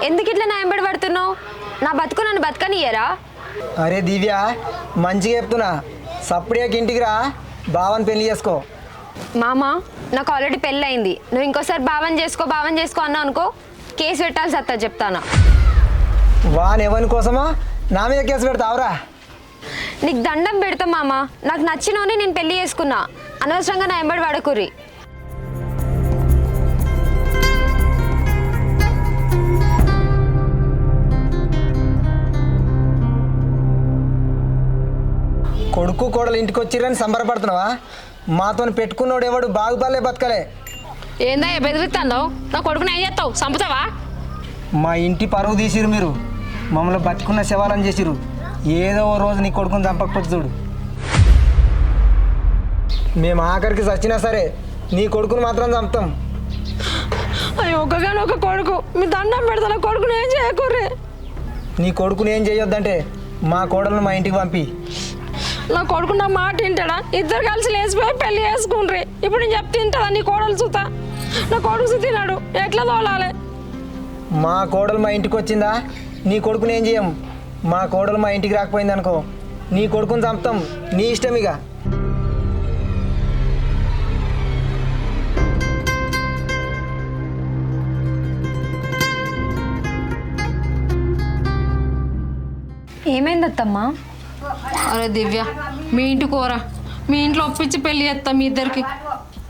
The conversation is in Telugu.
ఎందుకు ఇట్లా నా వెంబడి పడుతున్నావు? నా బతుకు నన్ను బతకనియ్యరా? అరే దివ్య, మంచిగా చెప్తున్నా, సప్పుడియాకి ఇంటికి రా, బావని పెళ్లి చేసుకో. మామ, నాకు ఆల్రెడీ పెళ్ళి అయింది. నువ్వు ఇంకోసారి భావం చేసుకో అన్నావు అనుకో, కేసు పెట్టాల్సి వస్తా చెప్తాను. వాని ఎవరి కోసమా నా మీద కేసు పెడతావురా? నీకు దండం పెడతా మామ, నాకు నచ్చినోని నేను పెళ్లి చేసుకున్నా. అనవసరంగా నా వెంబడి పడకుర్రి. కొడుకు కోడలు ఇంటికి వచ్చిరని సంబరపడుతున్నావా? మాతో పెట్టుకున్నోడు ఎవడు బాగుపడలే బతకలే. ఏందా బెదిరిస్తావు? నా కొడుకుని ఏం చేస్తావు? చంపుతావా? మా ఇంటి పరువు తీసిరు మీరు, మమ్మల్ని బతుకున్న శవాలని చేసిరు. ఏదో ఓ రోజు నీ కొడుకుని చంపకపోతే చూడు. మేము ఆఖరికి చచ్చినా సరే నీ కొడుకుని మాత్రం చంపుతాం. అయ్యో, ఒక్కగాని ఒక కొడుకు, మీ దండం పెడతా. నా కొడుకుని ఏం చేయకూర్రే. నీ కొడుకుని ఏం చేయొద్దంటే మా కోడలను మా ఇంటికి పంపి. నా కొడుకు నా మాట వింటాడా? ఇద్దరు కలిసి లేచిపోయి పెళ్లి చేసుకుండ్రి. ఇప్పుడు నేను చెప్తే తింటాడా నీ కోడలు చూతా? నా కొడుకు తిన్నాడు, ఎట్లా తోలాలి? మా కోడలు మా ఇంటికి వచ్చిందా, నీ కొడుకుని ఏం చేయం. మా కోడలు మా ఇంటికి రాకపోయింది అనుకో, నీ కొడుకుని చంపుతాం. నీ ఇష్టం ఇక. ఏమైంది అత్తమ్మా? అరే దివ్య, మీ ఇంటి కోరా, మీ ఇంట్లో ఒప్పించి పెళ్లి చేస్తా మీ ఇద్దరికి.